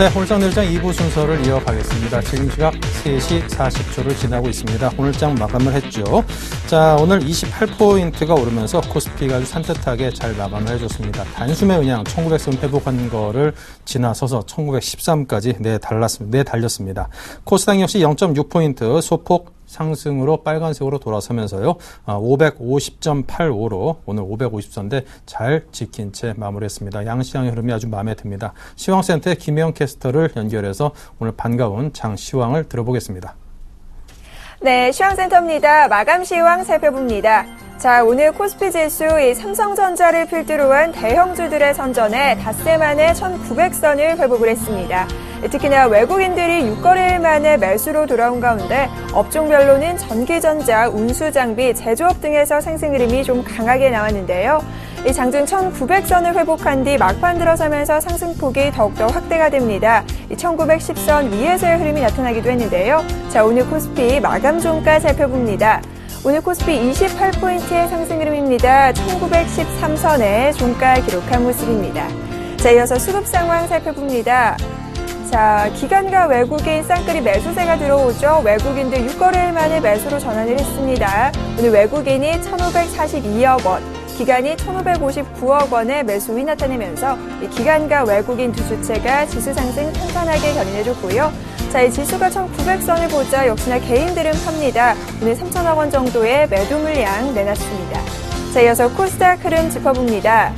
네, 홀상내일장 2부 순서를 이어가겠습니다. 지금 시각 3시 40초를 지나고 있습니다. 오늘장 마감을 했죠. 자, 오늘 28포인트가 오르면서 코스피가 아주 산뜻하게 잘 마감을 해줬습니다. 단숨에 그냥 1900선 회복한 거를 지나서서 1913까지 달렸습니다. 코스닥 역시 0.6포인트 소폭 상승으로 빨간색으로 돌아서면서요. 550.85로 오늘 550선대 잘 지킨 채 마무리했습니다. 양시장의 흐름이 아주 마음에 듭니다. 시황센터의 김혜영 캐스터를 연결해서 오늘 반가운 장시황을 들어보겠습니다. 네, 시황센터입니다. 마감 시황 살펴봅니다. 자, 오늘 코스피 지수 삼성전자를 필두로 한 대형주들의 선전에 닷새 만에 1900선을 회복을 했습니다. 특히나 외국인들이 6거래일 만에 매수로 돌아온 가운데 업종별로는 전기전자, 운수장비, 제조업 등에서 상승 흐름이 좀 강하게 나왔는데요. 이 장중 1900선을 회복한 뒤 막판 들어서면서 상승폭이 더욱더 확대가 됩니다. 1910선 위에서의 흐름이 나타나기도 했는데요. 자, 오늘 코스피 마감 종가 살펴봅니다. 오늘 코스피 28포인트의 상승 흐름입니다. 1913선에 종가 기록한 모습입니다. 자, 이어서 수급 상황 살펴봅니다. 자, 기관과 외국인 쌍끌이 매수세가 들어오죠. 외국인들 6거래일 만에 매수로 전환을 했습니다. 오늘 외국인이 1542억 원, 기관이 1559억 원의 매수이 나타내면서 이 기관과 외국인 두 주체가 지수 상승 탄탄하게 견인해줬고요. 자, 이 지수가 1900선을 보자 역시나 개인들은 팝니다. 오늘 3천억 원 정도의 매도 물량 내놨습니다. 자, 이어서 코스닥 흐름 짚어봅니다.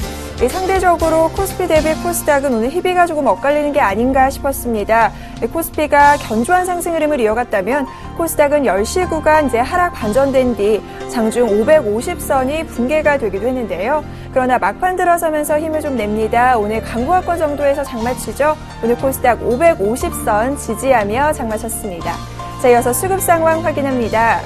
상대적으로 코스피 대비 코스닥은 오늘 희비가 조금 엇갈리는 게 아닌가 싶었습니다. 코스피가 견조한 상승 흐름을 이어갔다면 코스닥은 10시 구간 하락 반전된 뒤 장중 550선이 붕괴가 되기도 했는데요. 그러나 막판 들어서면서 힘을 좀 냅니다. 오늘 강보합권 정도에서 장마치죠. 오늘 코스닥 550선 지지하며 장마쳤습니다. 자, 이어서 수급 상황 확인합니다.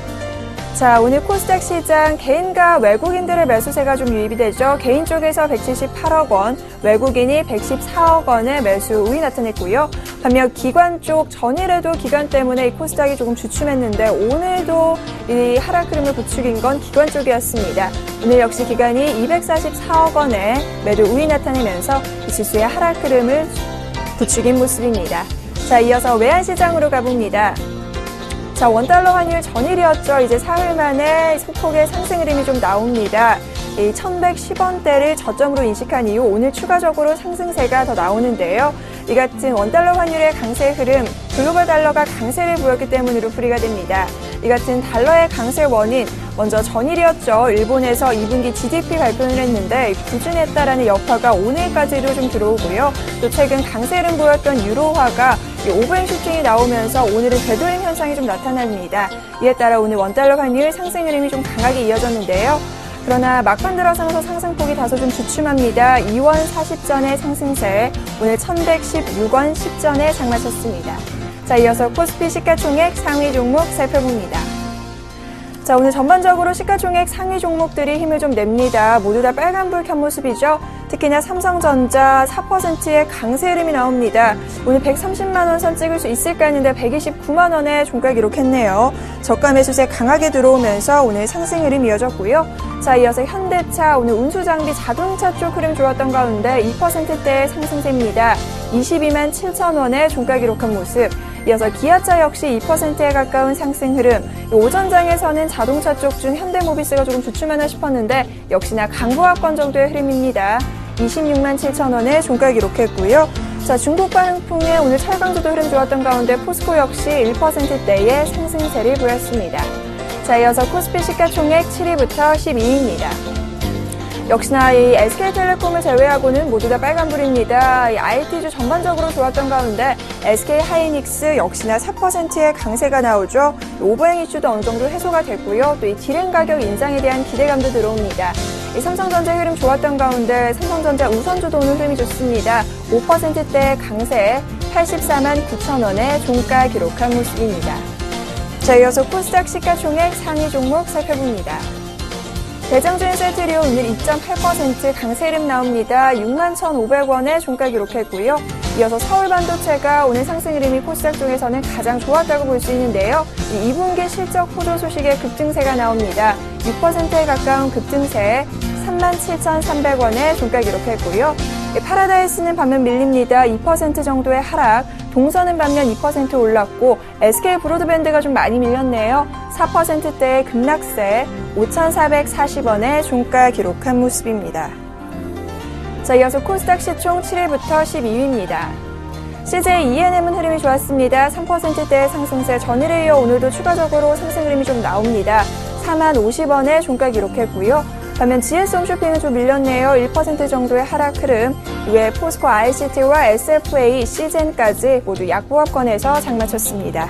자, 오늘 코스닥 시장 개인과 외국인들의 매수세가 좀 유입이 되죠. 개인 쪽에서 178억 원, 외국인이 114억 원의 매수 우위 나타냈고요. 반면 기관 쪽 전일에도 기관 때문에 이 코스닥이 조금 주춤했는데 오늘도 이 하락 흐름을 부추긴 건 기관 쪽이었습니다. 오늘 역시 기관이 244억 원의 매도 우위 나타내면서 이 지수의 하락 흐름을 부추긴 모습입니다. 자, 이어서 외환시장으로 가봅니다. 자, 원달러 환율 전일이었죠. 이제 사흘 만에 소폭의 상승 흐름이 좀 나옵니다. 이 1110원대를 저점으로 인식한 이후 오늘 추가적으로 상승세가 더 나오는데요. 이 같은 원달러 환율의 강세 흐름, 글로벌 달러가 강세를 보였기 때문으로 풀이가 됩니다. 이 같은 달러의 강세 원인, 먼저 전일이었죠. 일본에서 2분기 GDP 발표를 했는데 부진했다라는 여파가 오늘까지도 좀 들어오고요. 또 최근 강세 흐름 보였던 유로화가 오버행 슈팅이 나오면서 오늘은 되돌림 현상이 좀 나타납니다. 이에 따라 오늘 원달러 환율 상승 흐름이 좀 강하게 이어졌는데요. 그러나 막판 들어서면서 상승폭이 다소 좀 주춤합니다. 2원 40전의 상승세, 오늘 1116원 10전에 장마쳤습니다. 자, 이어서 코스피 시가총액 상위 종목 살펴봅니다. 자, 오늘 전반적으로 시가총액 상위 종목들이 힘을 좀 냅니다. 모두 다 빨간불 켠 모습이죠. 특히나 삼성전자 4%의 강세 흐름이 나옵니다. 오늘 130만 원 선 찍을 수 있을까 했는데 129만 원의 종가 기록했네요. 저가 매수세 강하게 들어오면서 오늘 상승 흐름 이어졌고요. 자, 이어서 현대차 오늘 운수장비 자동차 쪽 흐름 좋았던 가운데 2%대의 상승세입니다. 22만 7천 원의 종가 기록한 모습. 이어서 기아차 역시 2%에 가까운 상승 흐름. 오전장에서는 자동차 쪽 중 현대모비스가 조금 주춤하나 싶었는데 역시나 강보합권 정도의 흐름입니다. 26만 7천 원의 종가 기록했고요. 자, 중국 방풍의 오늘 철강주도 흐름 좋았던 가운데 포스코 역시 1%대의 상승세를 보였습니다. 자, 이어서 코스피 시가총액 7위부터 12위입니다. 역시나 이 SK텔레콤을 제외하고는 모두 다 빨간불입니다. 이 IT주 전반적으로 좋았던 가운데 SK하이닉스 역시나 4%의 강세가 나오죠. 오버행 이슈도 어느 정도 해소가 됐고요. 또 이 디램 가격 인상에 대한 기대감도 들어옵니다. 이 삼성전자 흐름 좋았던 가운데 삼성전자 우선주도 오늘 흐름이 좋습니다. 5%대 강세 84만 9천 원의 종가 기록한 모습입니다. 자, 이어서 코스닥 시가총액 상위 종목 살펴봅니다. 대장주인 셀트리온 오늘 2.8% 강세 흐름 나옵니다. 6만 1,500원의 종가 기록했고요. 이어서 서울반도체가 오늘 상승 흐름이 코스닥 중에서는 가장 좋았다고 볼 수 있는데요. 2분기 실적 호조 소식에 급등세가 나옵니다. 6%에 가까운 급등세 37,300원의 종가 기록했고요. 파라다이스는 반면 밀립니다. 2% 정도의 하락. 동선은 반면 2% 올랐고 SK 브로드밴드가 좀 많이 밀렸네요. 4%대의 급락세, 5,440원의 종가 기록한 모습입니다. 자, 이어서 코스닥 시총 7위부터 12위입니다. CJ ENM은 흐름이 좋았습니다. 3%대의 상승세 전일에 이어 오늘도 추가적으로 상승 흐름이 좀 나옵니다. 4만 50원의 종가 기록했고요. 반면 GS홈쇼핑은 좀 밀렸네요. 1% 정도의 하락 흐름. 이외에 포스코 ICT와 SFA, 시젠까지 모두 약보합권에서 장마쳤습니다.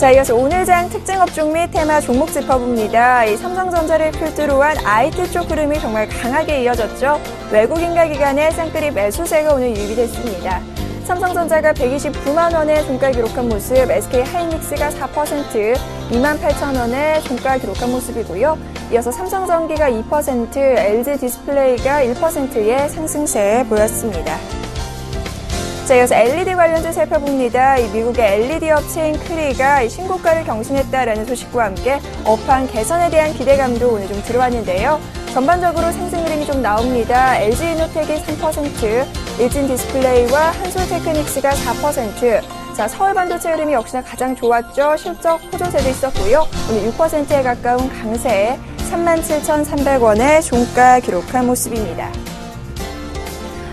자, 이어서 오늘 장 특징 업종 및 테마 종목 짚어봅니다. 이 삼성전자를 필두로 한 IT 쪽 흐름이 정말 강하게 이어졌죠. 외국인과 기관의 쌍끌이 매수세가 오늘 유입됐습니다. 삼성전자가 129만 원의 종가 기록한 모습, SK 하이닉스가 4%, 28,000원의 종가 기록한 모습이고요. 이어서 삼성전기가 2%, LG 디스플레이가 1%의 상승세 보였습니다. 자, 이어서 LED 관련주 살펴봅니다. 이 미국의 LED 업체인 크리가 신고가를 경신했다라는 소식과 함께 업황 개선에 대한 기대감도 오늘 좀 들어왔는데요. 전반적으로 상승 흐름이 좀 나옵니다. LG이노텍이 3%, 일진 디스플레이와 한솔테크닉스가 4%. 자, 서울반도체 흐름이 역시나 가장 좋았죠. 실적 호조세도 있었고요. 오늘 6%에 가까운 강세, 37,300원의 종가 기록한 모습입니다.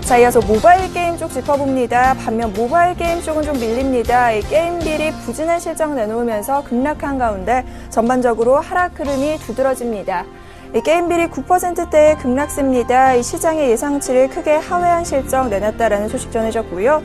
자, 이어서 모바일 게임 쪽 짚어봅니다. 반면 모바일 게임 쪽은 좀 밀립니다. 이 게임빌이 부진한 실적 내놓으면서 급락한 가운데 전반적으로 하락 흐름이 두드러집니다. 이 게임빌이 9%대의 급락세입니다. 이 시장의 예상치를 크게 하회한 실적 내놨다라는 소식 전해졌고요.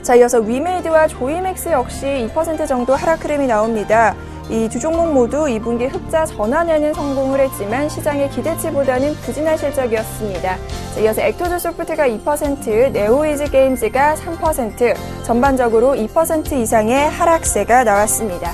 자, 이어서 위메이드와 조이맥스 역시 2% 정도 하락 흐름이 나옵니다. 이 두 종목 모두 2분기 흑자 전환에는 성공을 했지만 시장의 기대치보다는 부진한 실적이었습니다. 자, 이어서 액토즈 소프트가 2%, 네오이즈 게임즈가 3%, 전반적으로 2% 이상의 하락세가 나왔습니다.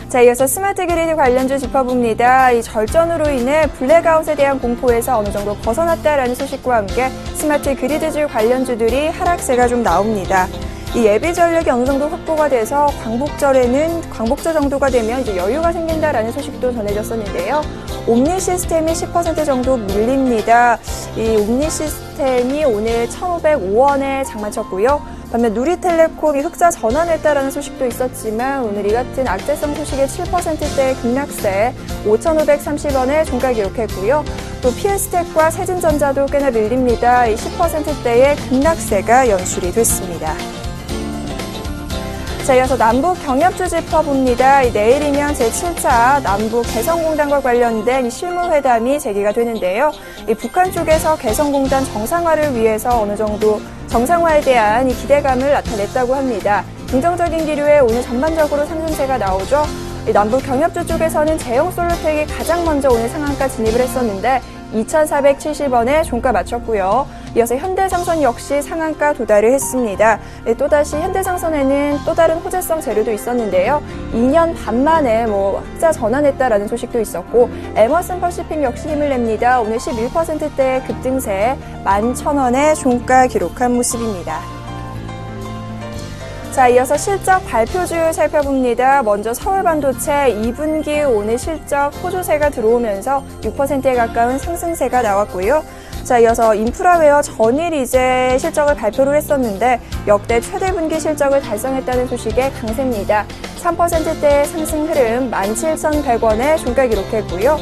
자, 이어서 스마트 그리드 관련주 짚어봅니다. 이 절전으로 인해 블랙아웃에 대한 공포에서 어느 정도 벗어났다라는 소식과 함께 스마트 그리드주 관련주들이 하락세가 좀 나옵니다. 이 예비 전력이 어느 정도 확보가 돼서 광복절 정도가 되면 이제 여유가 생긴다라는 소식도 전해졌었는데요. 옴니 시스템이 10% 정도 밀립니다. 이 옴니 시스템이 오늘 1,505원에 장마쳤고요. 반면 누리텔레콤이 흑자 전환했다라는 소식도 있었지만 오늘 이 같은 악재성 소식의 7%대의 급락세 5,530원에 종가 기록했고요. 또 PS텍과 세진전자도 꽤나 밀립니다. 이 10%대의 급락세가 연출이 됐습니다. 자, 이어서 남북 경협주 짚어봅니다. 내일이면 제7차 남북 개성공단과 관련된 이 실무회담이 재개가 되는데요. 이 북한 쪽에서 개성공단 정상화를 위해서 어느 정도 정상화에 대한 이 기대감을 나타냈다고 합니다. 긍정적인 기류에 오늘 전반적으로 상승세가 나오죠. 이 남북 경협주 쪽에서는 제형솔루텍이 가장 먼저 오늘 상한가 진입을 했었는데 2,470원에 종가 맞췄고요. 이어서 현대상선 역시 상한가 도달을 했습니다. 또다시 현대상선에는 또 다른 호재성 재료도 있었는데요. 2년 반 만에 흑자 전환했다라는 소식도 있었고 에머슨 퍼시픽 역시 힘을 냅니다. 오늘 11%대의 급등세 11,000원의 종가 기록한 모습입니다. 자, 이어서 실적 발표주 살펴봅니다. 먼저 서울반도체 2분기 오늘 실적 호조세가 들어오면서 6%에 가까운 상승세가 나왔고요. 자, 이어서 인프라웨어 전일 이제 실적을 발표를 했었는데 역대 최대 분기 실적을 달성했다는 소식에 강세입니다. 3%대의 상승 흐름 17,100원에 종가 기록했고요.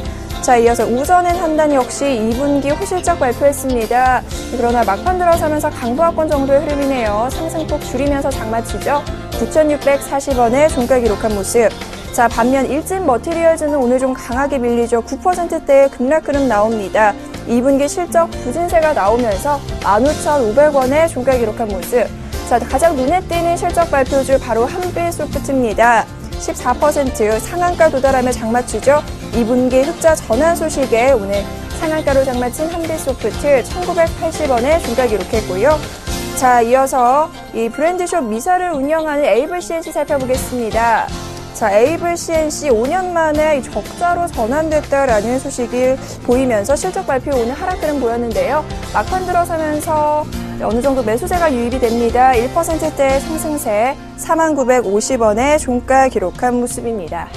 자, 이어서 우전엔 한단 역시 2분기 호실적 발표했습니다. 그러나 막판 들어서면서 강보합권 정도의 흐름이네요. 상승폭 줄이면서 장마치죠. 9,640원에 종가 기록한 모습. 자, 반면 일진 머티리얼즈는 오늘 좀 강하게 밀리죠. 9%대의 급락 흐름 나옵니다. 2분기 실적 부진세가 나오면서 15,500원에 종가 기록한 모습. 자, 가장 눈에 띄는 실적 발표주 바로 한빛소프트입니다. 14% 상한가 도달하며 장마치죠. 2분기 흑자 전환 소식에 오늘 상한가로 장마친 한빛소프트 1,980원에 종가 기록했고요. 자, 이어서 이 브랜드숍 미사를 운영하는 에이블 CNC 살펴보겠습니다. 자, 에이블 CNC 5년 만에 적자로 전환됐다라는 소식이 보이면서 실적 발표 오늘 하락 흐름 보였는데요. 막판 들어서면서 어느 정도 매수세가 유입이 됩니다. 1%대 상승세 49,50원에 종가 기록한 모습입니다.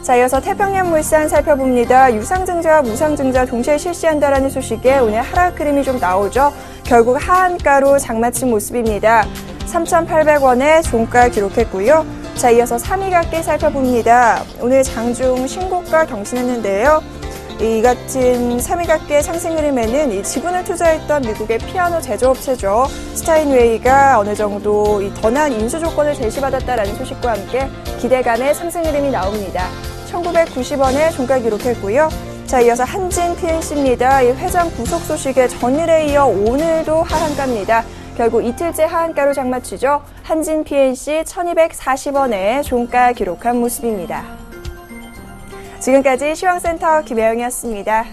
자, 이어서 태평양물산 살펴봅니다. 유상증자와 무상증자 동시에 실시한다라는 소식에 오늘 하락 흐름이 좀 나오죠. 결국 하한가로 장마친 모습입니다. 3,800원에 종가 기록했고요. 자, 이어서 3위 각기 살펴봅니다. 오늘 장중 신고가 경신했는데요. 이 같은 3위 각기의 상승 흐름에는 이 지분을 투자했던 미국의 피아노 제조업체죠. 스타인웨이가 어느 정도 이 더 나은 인수 조건을 제시받았다라는 소식과 함께 기대감의 상승 흐름이 나옵니다. 1,990원에 종가 기록했고요. 자, 이어서 한진 PNC입니다. 이 회장 구속 소식에 전일에 이어 오늘도 하한가입니다. 결국 이틀째 하한가로 장마치죠. 한진 PNC 1,240원에 종가 기록한 모습입니다. 지금까지 시황센터 김혜영이었습니다.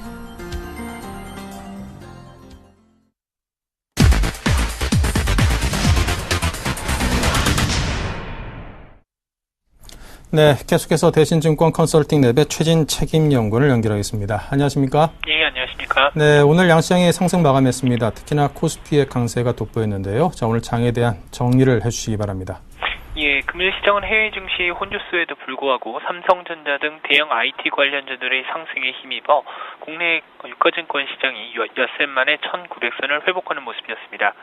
네, 계속해서 대신증권 컨설팅랩의 최진 책임연구원을 연결하겠습니다. 안녕하십니까? 예, 안녕하십니까? 네, 오늘 양시장이 상승 마감했습니다. 특히나 코스피의 강세가 돋보였는데요. 자, 오늘 장에 대한 정리를 해주시기 바랍니다. 예, 금일 시장은 해외 증시 혼조수에도 불구하고 삼성전자 등 대형 IT 관련주들의 상승에 힘입어 국내 유가증권 시장이 엿새 만에 1,900선을 회복하는 모습이었습니다.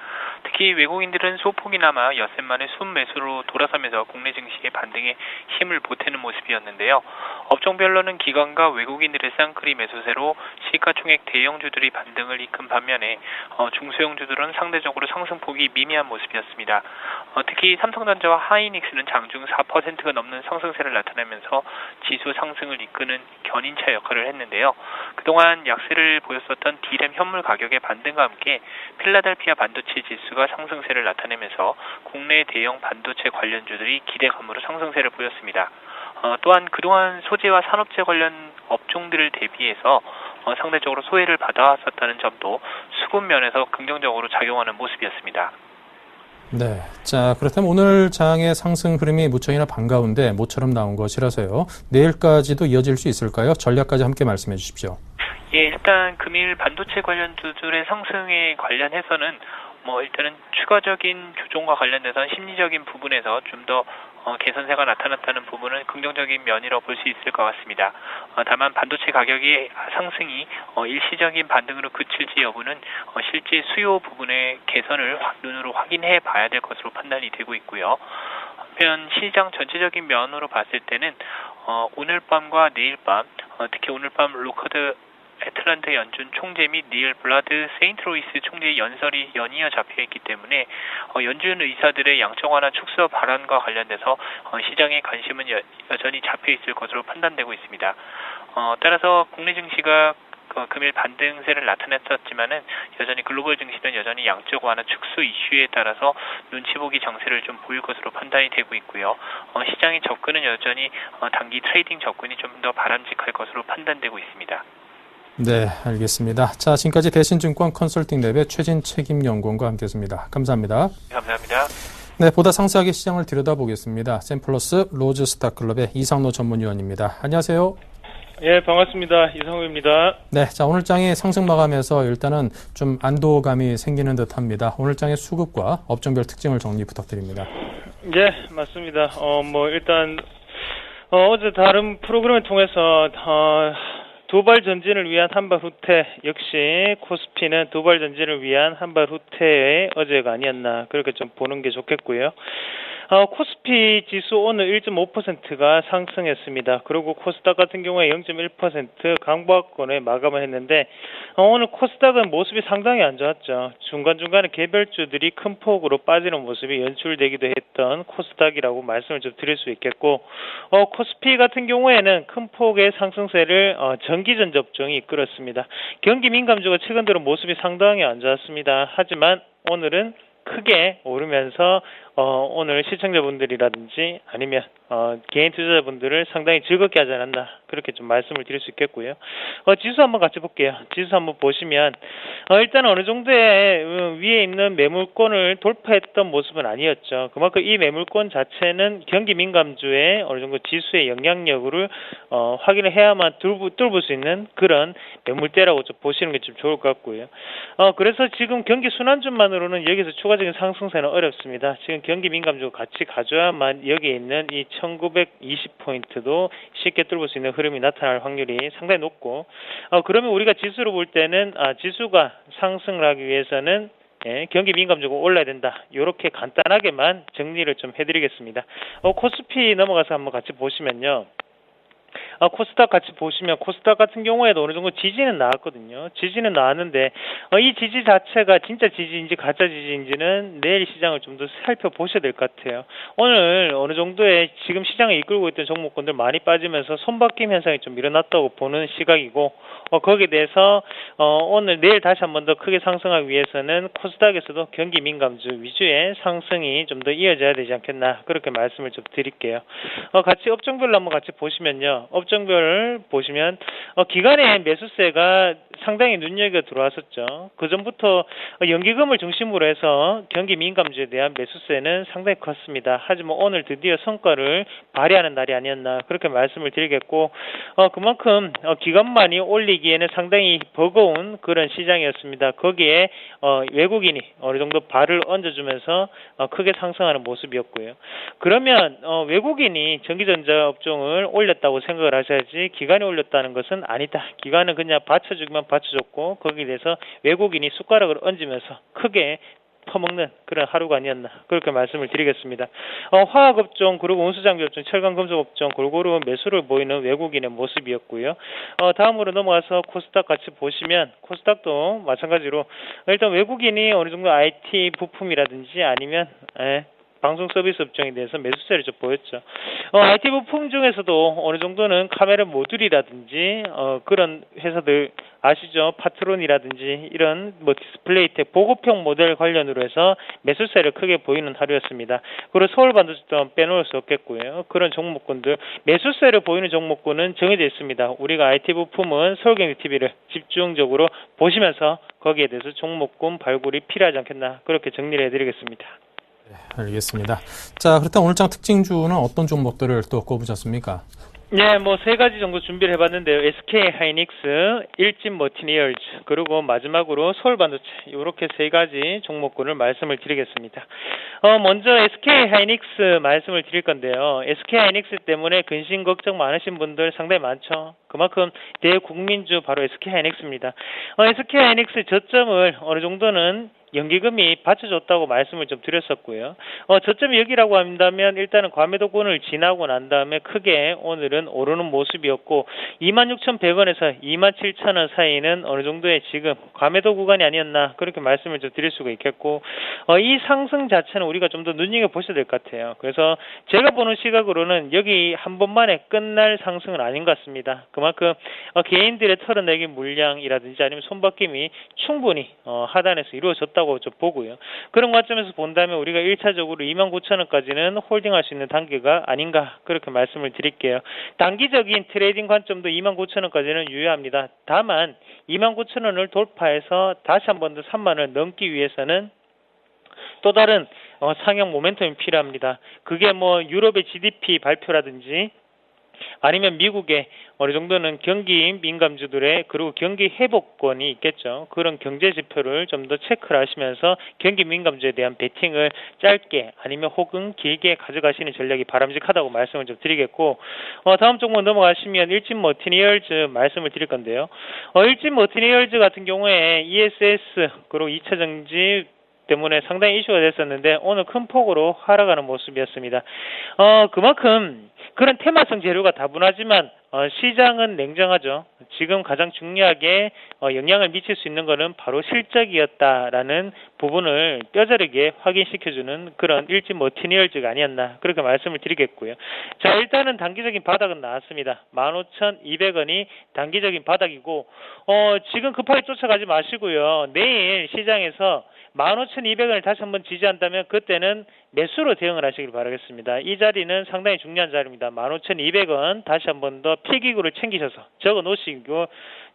특히 외국인들은 소폭이나마 엿새 만에 순매수로 돌아서면서 국내 증시의 반등에 힘을 보태는 모습이었는데요. 업종별로는 기관과 외국인들의 쌍끌이 매수세로 시가총액 대형주들이 반등을 이끈 반면에 중소형주들은 상대적으로 상승폭이 미미한 모습이었습니다. 특히 삼성전자와 하이닉스는 장중 4%가 넘는 상승세를 나타내면서 지수 상승을 이끄는 견인차 역할을 했는데요. 그동안 약세를 보였었던 D램 현물 가격의 반등과 함께 필라델피아 반도체 지수가 상승세를 나타내면서 국내 대형 반도체 관련주들이 기대감으로 상승세를 보였습니다. 또한 그동안 소재와 산업재 관련 업종들을 대비해서 상대적으로 소외를 받아왔었다는 점도 수급 면에서 긍정적으로 작용하는 모습이었습니다. 네, 자, 그렇다면 오늘 장의 상승 흐름이 무척이나 반가운데 모처럼 나온 것이라서요. 내일까지도 이어질 수 있을까요? 전략까지 함께 말씀해 주십시오. 예, 일단 금일 반도체 관련주들의 상승에 관련해서는 일단은 추가적인 조정과 관련돼서 심리적인 부분에서 좀 더 개선세가 나타났다는 부분은 긍정적인 면이라고 볼 수 있을 것 같습니다. 다만 반도체 가격의 상승이 일시적인 반등으로 그칠지 여부는 실제 수요 부분의 개선을 눈으로 확인해 봐야 될 것으로 판단이 되고 있고요. 한편 시장 전체적인 면으로 봤을 때는 오늘 밤과 내일 밤, 특히 오늘 밤 로커드 애틀란타 연준 총재 및 닐 블라드 세인트로이스 총재의 연설이 연이어 잡혀있기 때문에 연준 의사들의 양적 완화 축소 발언과 관련돼서 시장의 관심은 여전히 잡혀있을 것으로 판단되고 있습니다. 따라서 국내 증시가 금일 반등세를 나타냈었지만은 여전히 글로벌 증시는 여전히 양적 완화 축소 이슈에 따라서 눈치 보기 장세를 좀 보일 것으로 판단이 되고 있고요. 시장의 접근은 여전히 단기 트레이딩 접근이 좀 더 바람직할 것으로 판단되고 있습니다. 네, 알겠습니다. 자, 지금까지 대신증권 컨설팅랩의 최진 책임연구원과 함께했습니다. 감사합니다. 감사합니다. 네, 보다 상세하게 시장을 들여다보겠습니다. 샘플러스 로즈스타클럽의 이상로 전문위원입니다. 안녕하세요. 예, 반갑습니다. 이상우입니다. 네, 자, 오늘 장의 상승 마감에서 일단은 좀 안도감이 생기는 듯합니다. 오늘 장의 수급과 업종별 특징을 정리 부탁드립니다. 예, 맞습니다. 일단 어제 다른 프로그램을 통해서 도발 전진을 위한 한발 후퇴, 역시 코스피는 도발 전진을 위한 한발 후퇴의 어제가 아니었나 그렇게 좀 보는 게 좋겠고요. 코스피 지수 오늘 1.5%가 상승했습니다. 그리고 코스닥 같은 경우에 0.1% 강보합권에 마감을 했는데 오늘 코스닥은 모습이 상당히 안 좋았죠. 중간중간에 개별주들이 큰 폭으로 빠지는 모습이 연출되기도 했던 코스닥이라고 말씀을 좀 드릴 수 있겠고 코스피 같은 경우에는 큰 폭의 상승세를 전기전 접종이 이끌었습니다. 경기 민감주가 최근 들어 모습이 상당히 안 좋았습니다. 하지만 오늘은 크게 오르면서 오늘 시청자분들이라든지 아니면 개인 투자자분들을 상당히 즐겁게 하지 않았나 그렇게 좀 말씀을 드릴 수 있겠고요. 지수 한번 같이 볼게요. 지수 한번 보시면 일단 어느 정도의 위에 있는 매물권을 돌파했던 모습은 아니었죠. 그만큼 이 매물권 자체는 경기 민감주의 어느 정도 지수의 영향력을 확인을 해야만 뚫을 수 있는 그런 매물대라고 좀 보시는 게 좀 좋을 것 같고요. 그래서 지금 경기 순환주만으로는 여기서 추가적인 상승세는 어렵습니다. 지금 경기 민감주 같이 가져야만 여기에 있는 이 1920포인트도 쉽게 뚫을 수 있는 흐름이 나타날 확률이 상당히 높고, 그러면 우리가 지수로 볼 때는 지수가 상승을 하기 위해서는 경기 민감주가 올라야 된다. 이렇게 간단하게만 정리를 좀 해드리겠습니다. 코스피 넘어가서 한번 같이 보시면요. 코스닥 같이 보시면 코스닥 같은 경우에도 어느 정도 지지는 나왔거든요. 지지는 나왔는데 이 지지 자체가 진짜 지지인지 가짜 지지인지는 내일 시장을 좀 더 살펴보셔야 될 것 같아요. 오늘 어느 정도의 지금 시장을 이끌고 있던 종목군들 많이 빠지면서 손바뀜 현상이 좀 일어났다고 보는 시각이고, 거기에 대해서 오늘 내일 다시 한 번 더 크게 상승하기 위해서는 코스닥에서도 경기 민감주 위주의 상승이 좀 더 이어져야 되지 않겠나, 그렇게 말씀을 좀 드릴게요. 같이 업종별로 한번 같이 보시면요. 업종별 보시면 기간의 매수세가 상당히 눈여겨 들어왔었죠. 그 전부터 연기금을 중심으로 해서 경기 민감주에 대한 매수세는 상당히 컸습니다. 하지만 오늘 드디어 성과를 발휘하는 날이 아니었나, 그렇게 말씀을 드리겠고, 그만큼 기간만이 올리기에는 상당히 버거운 그런 시장이었습니다. 거기에 외국인이 어느 정도 발을 얹어주면서 크게 상승하는 모습이었고요. 그러면 외국인이 전기전자 업종을 올렸다고 생각을 하셔야지, 기간이 올렸다는 것은 아니다. 기간은 그냥 받쳐주기만 받쳐줬고, 거기에 대해서 외국인이 숟가락을 얹으면서 크게 퍼먹는 그런 하루가 아니었나, 그렇게 말씀을 드리겠습니다. 화학업종 그리고 운수장비업종, 철강금속업종 골고루 매수를 보이는 외국인의 모습이었고요. 다음으로 넘어가서 코스닥 같이 보시면 코스닥도 마찬가지로 일단 외국인이 어느 정도 IT 부품이라든지 아니면 방송 서비스 업종에 대해서 매수세를 좀 보였죠. IT 부품 중에서도 어느 정도는 카메라 모듈이라든지 그런 회사들 아시죠? 파트론이라든지 이런 디스플레이 텍 보급형 모델 관련으로 해서 매수세를 크게 보이는 하루였습니다. 그리고 서울반도체도 빼놓을 수 없겠고요. 그런 종목군들 매수세를 보이는 종목군은 정해져 있습니다. 우리가 IT 부품은 서울경제TV를 집중적으로 보시면서 거기에 대해서 종목군 발굴이 필요하지 않겠나, 그렇게 정리를 해드리겠습니다. 네, 알겠습니다. 자, 그렇다면 오늘장 특징주는 어떤 종목들을 또 꼽으셨습니까? 네, 세 가지 정도 준비를 해봤는데요. SK 하이닉스, 일진 머티리얼즈, 그리고 마지막으로 서울반도체, 이렇게 세 가지 종목군을 말씀을 드리겠습니다. 먼저 SK 하이닉스 말씀을 드릴 건데요. SK 하이닉스 때문에 근심 걱정 많으신 분들 상당히 많죠. 그만큼 대국민주 바로 SK 하이닉스입니다. SK 하이닉스 저점을 어느 정도는 연기금이 받쳐줬다고 말씀을 좀 드렸었고요. 저점이 여기라고 한다면 일단은 과매도권을 지나고 난 다음에 크게 오늘은 오르는 모습이었고, 26,100원에서 27,000원 사이는 어느 정도의 지금 과매도 구간이 아니었나, 그렇게 말씀을 좀 드릴 수가 있겠고, 이 상승 자체는 우리가 좀 더 눈여겨보셔야 될 것 같아요. 그래서 제가 보는 시각으로는 여기 한 번만에 끝날 상승은 아닌 것 같습니다. 그만큼 개인들의 털어내기 물량이라든지 아니면 손바뀜이 충분히 하단에서 이루어졌다고 좀 보고요. 그런 관점에서 본다면 우리가 1차적으로 29,000원까지는 홀딩할 수 있는 단계가 아닌가, 그렇게 말씀을 드릴게요. 단기적인 트레이딩 관점도 29,000원까지는 유효합니다. 다만 29,000원을 돌파해서 다시 한 번 더 3만원을 넘기 위해서는 또 다른 상향 모멘텀이 필요합니다. 그게 유럽의 GDP 발표라든지 아니면 미국의 어느 정도는 경기 민감주들의 그리고 경기 회복권이 있겠죠. 그런 경제 지표를 좀 더 체크를 하시면서 경기 민감주에 대한 베팅을 짧게 아니면 혹은 길게 가져가시는 전략이 바람직하다고 말씀을 좀 드리겠고, 다음 종목 넘어가시면 일진 머티리얼즈 말씀을 드릴 건데요. 일진 머티리얼즈 같은 경우에 ESS 그리고 2차 정지 때문에 상당히 이슈가 됐었는데 오늘 큰 폭으로 하락하는 모습이었습니다. 그만큼 그런 테마성 재료가 다분하지만 시장은 냉정하죠. 지금 가장 중요하게 영향을 미칠 수 있는 것은 바로 실적이었다라는 부분을 뼈저리게 확인시켜주는 그런 일진 머티리얼즈가 아니었나, 그렇게 말씀을 드리겠고요. 자, 일단은 단기적인 바닥은 나왔습니다. 15,200원이 단기적인 바닥이고, 지금 급하게 쫓아가지 마시고요. 내일 시장에서 15,200원을 다시 한번 지지한다면 그때는 매수로 대응을 하시길 바라겠습니다. 이 자리는 상당히 중요한 자리입니다. 15,200원 다시 한번 더 필기구를 챙기셔서 적어 놓으시고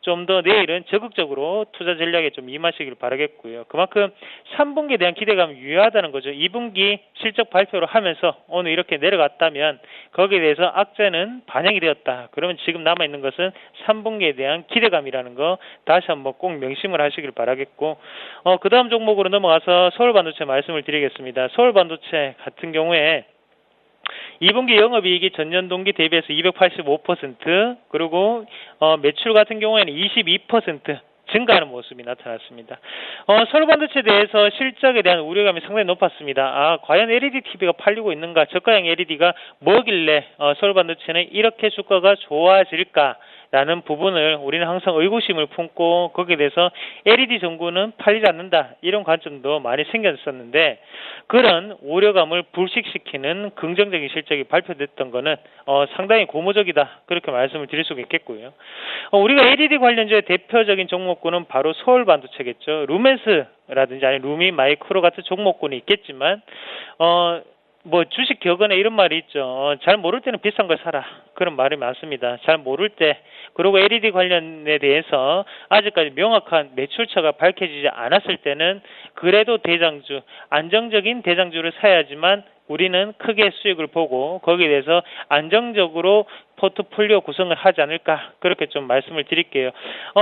좀 더 내일은 적극적으로 투자 전략에 좀 임하시길 바라겠고요. 그만큼 3분기에 대한 기대감이 유효하다는 거죠. 2분기 실적 발표를 하면서 오늘 이렇게 내려갔다면 거기에 대해서 악재는 반영이 되었다. 그러면 지금 남아있는 것은 3분기에 대한 기대감이라는 거 다시 한번 꼭 명심을 하시길 바라겠고, 그 다음 종목으로 넘어가서 서울반도체 말씀을 드리겠습니다. 서울반도체 같은 경우에 2분기 영업이익이 전년 동기 대비해서 285%, 그리고 매출 같은 경우에는 22% 증가하는 모습이 나타났습니다. 서울반도체에 대해서 실적에 대한 우려감이 상당히 높았습니다. 과연 LED TV가 팔리고 있는가? 저가형 LED가 뭐길래 서울반도체는 이렇게 주가가 좋아질까? 라는 부분을 우리는 항상 의구심을 품고 거기에 대해서 LED 전구는 팔리지 않는다 이런 관점도 많이 생겼었는데, 그런 우려감을 불식시키는 긍정적인 실적이 발표됐던 것은 상당히 고무적이다 그렇게 말씀을 드릴 수가 있겠고요. 우리가 LED 관련주의 대표적인 종목군은 바로 서울반도체겠죠. 루멘스라든지 아니면 루미마이크로 같은 종목군이 있겠지만 주식 격언에 이런 말이 있죠. 잘 모를 때는 비싼 걸 사라. 그런 말이 많습니다. 잘 모를 때, 그리고 LED 관련에 대해서 아직까지 명확한 매출처가 밝혀지지 않았을 때는 그래도 대장주, 안정적인 대장주를 사야지만 우리는 크게 수익을 보고 거기에 대해서 안정적으로 포트폴리오 구성을 하지 않을까 그렇게 좀 말씀을 드릴게요.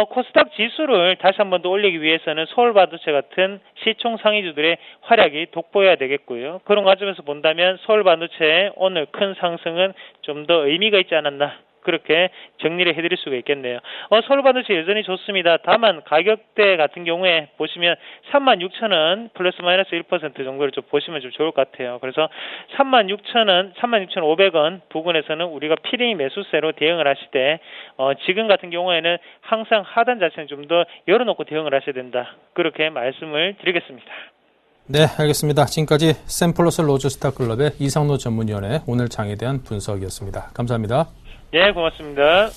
코스닥 지수를 다시 한 번 더 올리기 위해서는 서울반도체 같은 시총 상위주들의 활약이 돋보여야 되겠고요. 그런 과정에서 본다면 서울반도체의 오늘 큰 상승은 좀 더 의미가 있지 않았나 그렇게 정리를 해드릴 수가 있겠네요. 서울반도체 여전히 좋습니다. 다만 가격대 같은 경우에 보시면 36,000원 플러스 마이너스 1% 정도를 좀 보시면 좀 좋을 것 같아요. 그래서 36,000원, 36,500원 부근에서는 우리가 필히 매수세로 대응을 하실 때 지금 같은 경우에는 항상 하단 자체는 좀 더 열어놓고 대응을 하셔야 된다. 그렇게 말씀을 드리겠습니다. 네, 알겠습니다. 지금까지 샘플러스 로즈스타클럽의 이상로 전문위원의 오늘 장에 대한 분석이었습니다. 감사합니다. 네, 고맙습니다.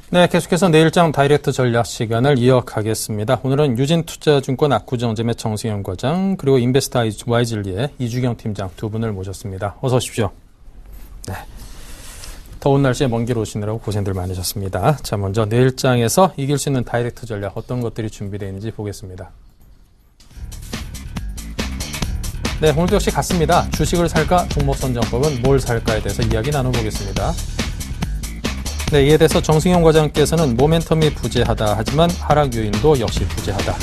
네, 계속해서 내일장 다이렉트 전략 시간을 이어가겠습니다. 오늘은 유진투자증권 압구정점의 정승현 과장, 그리고 인베스트 와이즐리의 이주경 팀장 두 분을 모셨습니다. 어서 오십시오. 네. 더운 날씨에 먼 길 오시느라고 고생들 많으셨습니다. 자, 먼저 내일장에서 이길 수 있는 다이렉트 전략 어떤 것들이 준비되어 있는지 보겠습니다. 네, 오늘도 역시 같습니다. 주식을 살까, 종목 선정법은 뭘 살까에 대해서 이야기 나눠보겠습니다. 네, 이에 대해서 정승용 과장께서는 모멘텀이 부재하다 하지만 하락 요인도 역시 부재하다.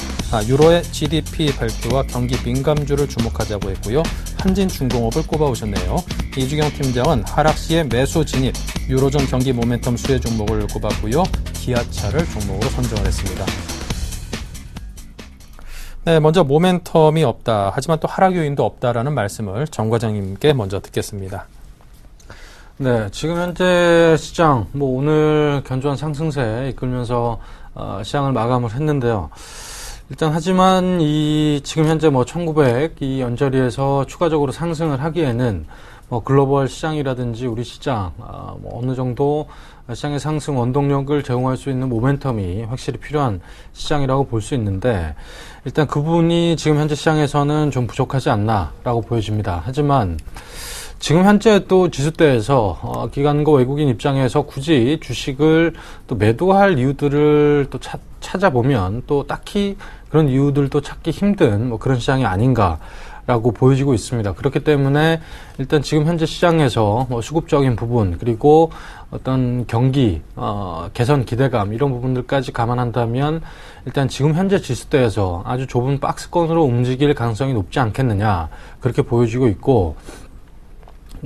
유로의 GDP 발표와 경기 민감주를 주목하자고 했고요. 한진중공업을 꼽아오셨네요. 이주경 팀장은 하락 시에 매수 진입, 유로존 경기 모멘텀 수혜 종목을 꼽았고요. 기아차를 종목으로 선정을 했습니다. 네, 먼저 모멘텀이 없다. 하지만 또 하락 요인도 없다라는 말씀을 정 과장님께 먼저 듣겠습니다. 네, 지금 현재 시장, 오늘 견조한 상승세 이끌면서, 시장을 마감을 했는데요. 일단, 하지만 지금 현재 1900 이 언저리에서 추가적으로 상승을 하기에는 글로벌 시장이라든지 우리 시장, 어느 정도 시장의 상승 원동력을 제공할 수 있는 모멘텀이 확실히 필요한 시장이라고 볼 수 있는데, 일단 그 부분이 지금 현재 시장에서는 좀 부족하지 않나라고 보여집니다. 하지만, 지금 현재 또 지수대에서 기관과 외국인 입장에서 굳이 주식을 또 매도할 이유들을 또 찾아보면 또 딱히 그런 이유들도 찾기 힘든 그런 시장이 아닌가라고 보여지고 있습니다. 그렇기 때문에 일단 지금 현재 시장에서 수급적인 부분 그리고 어떤 경기 개선 기대감 이런 부분들까지 감안한다면 일단 지금 현재 지수대에서 아주 좁은 박스권으로 움직일 가능성이 높지 않겠느냐 그렇게 보여지고 있고,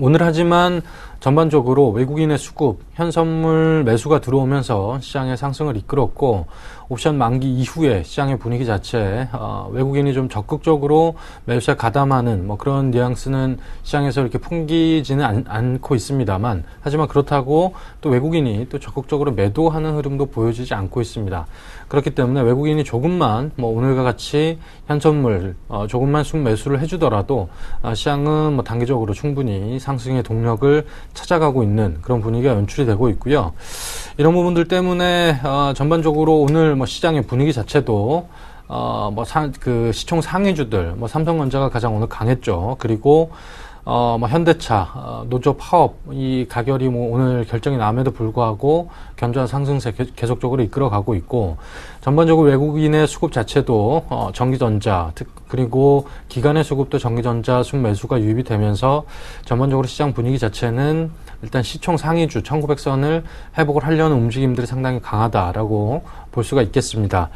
오늘 하지만 전반적으로 외국인의 수급, 현선물 매수가 들어오면서 시장의 상승을 이끌었고, 옵션 만기 이후에 시장의 분위기 자체에 외국인이 좀 적극적으로 매수에 가담하는 그런 뉘앙스는 시장에서 이렇게 풍기지는 않고 있습니다만, 하지만 그렇다고 또 외국인이 또 적극적으로 매도하는 흐름도 보여지지 않고 있습니다. 그렇기 때문에 외국인이 조금만 오늘과 같이 현선물 조금만 순매수를 해주더라도 시장은 단기적으로 충분히 상승의 동력을 찾아가고 있는 그런 분위기가 연출이 되고 있고요. 이런 부분들 때문에 전반적으로 오늘 시장의 분위기 자체도 시총 상위주들 삼성전자가 가장 오늘 강했죠. 그리고 현대차, 노조 파업, 이 가결이 오늘 결정이 남에도 불구하고 견조한 상승세 계속적으로 이끌어가고 있고, 전반적으로 외국인의 수급 자체도 전기전자, 그리고 기관의 수급도 전기전자 순매수가 유입이 되면서 전반적으로 시장 분위기 자체는 일단 시총 상위주 1900선을 회복을 하려는 움직임들이 상당히 강하다라고 볼 수가 있겠습니다.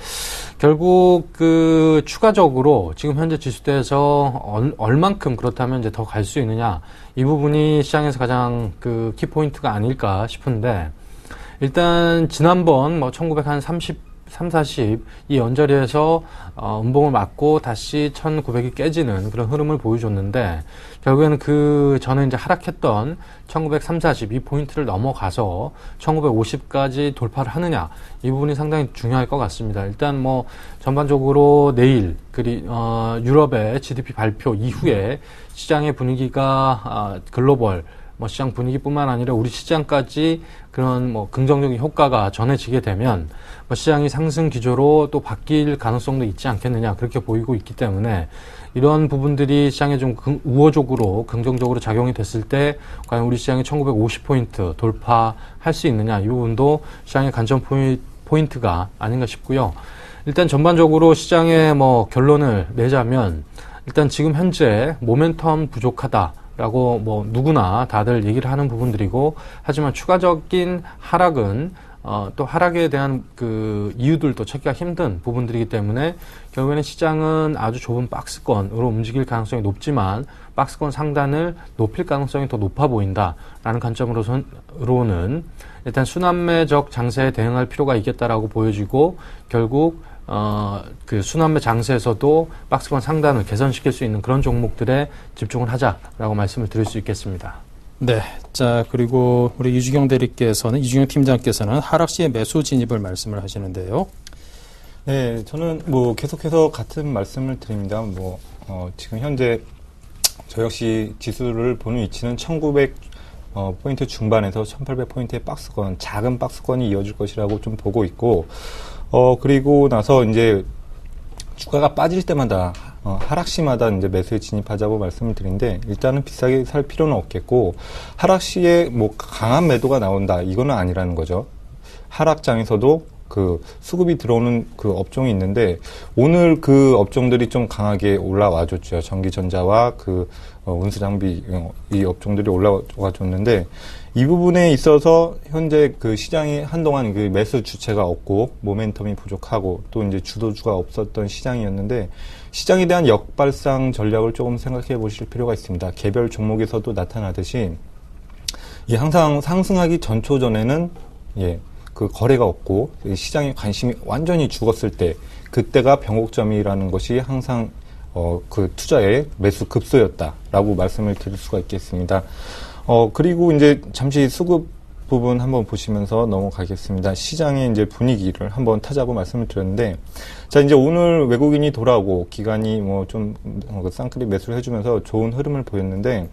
결국 추가적으로 지금 현재 지수대에서 얼만큼 그렇다면 이제 더 갈 수 있느냐, 이 부분이 시장에서 가장 키포인트가 아닐까 싶은데, 일단 지난번 1930 40 이 언저리에서 음봉을 맞고 다시 1900이 깨지는 그런 흐름을 보여줬는데, 결국에는 그 전에 이제 하락했던 1930, 40 이 포인트를 넘어가서 1950까지 돌파를 하느냐, 이 부분이 상당히 중요할 것 같습니다. 일단 전반적으로 내일 유럽의 GDP 발표 이후에 시장의 분위기가 글로벌 시장 분위기뿐만 아니라 우리 시장까지 그런 긍정적인 효과가 전해지게 되면 시장이 상승 기조로 또 바뀔 가능성도 있지 않겠느냐, 그렇게 보이고 있기 때문에 이런 부분들이 시장에 좀 우호적으로 긍정적으로 작용이 됐을 때 과연 우리 시장이 1950포인트 돌파할 수 있느냐, 이 부분도 시장의 관전 포인트가 아닌가 싶고요. 일단 전반적으로 시장의 결론을 내자면, 일단 지금 현재 모멘텀 부족하다 라고 누구나 다들 얘기를 하는 부분들이고, 하지만 추가적인 하락은 또 하락에 대한 이유들도 찾기가 힘든 부분들이기 때문에 결국에는 시장은 아주 좁은 박스권으로 움직일 가능성이 높지만 박스권 상단을 높일 가능성이 더 높아 보인다라는 관점으로는 일단 순환매적 장세에 대응할 필요가 있겠다라고 보여지고, 결국 순환매 장세에서도 박스권 상단을 개선시킬 수 있는 그런 종목들에 집중을 하자라고 말씀을 드릴 수 있겠습니다. 네. 자, 그리고 우리 이주경 팀장께서는 하락 시에 매수 진입을 말씀을 하시는데요. 네, 저는 계속해서 같은 말씀을 드립니다. 지금 현재 저 역시 지수를 보는 위치는 1900 포인트 중반에서 1800포인트의 박스권, 작은 박스권이 이어질 것이라고 좀 보고 있고, 그리고 나서 이제 주가가 빠질 때마다 하락시마다 이제 매수에 진입하자고 말씀을 드린데, 일단은 비싸게 살 필요는 없겠고, 하락시에 강한 매도가 나온다, 이거는 아니라는 거죠. 하락장에서도 그 수급이 들어오는 그 업종이 있는데 오늘 그 업종들이 좀 강하게 올라와줬죠. 전기전자와 그 운수장비 이 업종들이 올라와줬는데 이 부분에 있어서 현재 그 시장이 한동안 그 매수 주체가 없고 모멘텀이 부족하고 또 이제 주도주가 없었던 시장이었는데 시장에 대한 역발상 전략을 조금 생각해 보실 필요가 있습니다. 개별 종목에서도 나타나듯이 항상 상승하기 전초전에는 그 거래가 없고 시장의 관심이 완전히 죽었을 때 그때가 변곡점이라는 것이 항상 그 투자의 매수 급소였다라고 말씀을 드릴 수가 있겠습니다. 그리고 이제 잠시 수급 부분 한번 보시면서 넘어가겠습니다. 시장의 이제 분위기를 한번 타자고 말씀을 드렸는데, 자, 이제 오늘 외국인이 돌아오고 기관이 뭐 좀 쌍끌이 매수를 해주면서 좋은 흐름을 보였는데,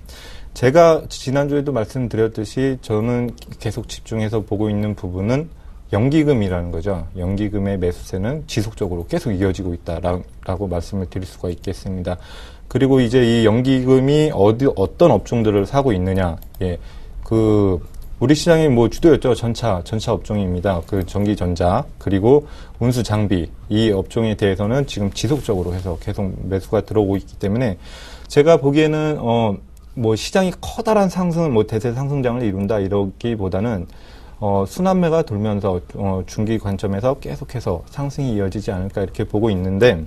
제가 지난주에도 말씀드렸듯이 저는 계속 집중해서 보고 있는 부분은 연기금이라는 거죠. 연기금의 매수세는 지속적으로 계속 이어지고 있다라고 말씀을 드릴 수가 있겠습니다. 그리고 이제 이 연기금이 어떤 업종들을 사고 있느냐, 우리 시장의 뭐 주도였죠. 전차 업종입니다. 그 전기전자, 그리고 운수 장비, 이 업종에 대해서는 지금 지속적으로 해서 계속 매수가 들어오고 있기 때문에 제가 보기에는, 뭐 시장이 커다란 대세 상승장을 이룬다 이러기보다는, 순환매가 돌면서, 중기 관점에서 계속해서 상승이 이어지지 않을까 이렇게 보고 있는데,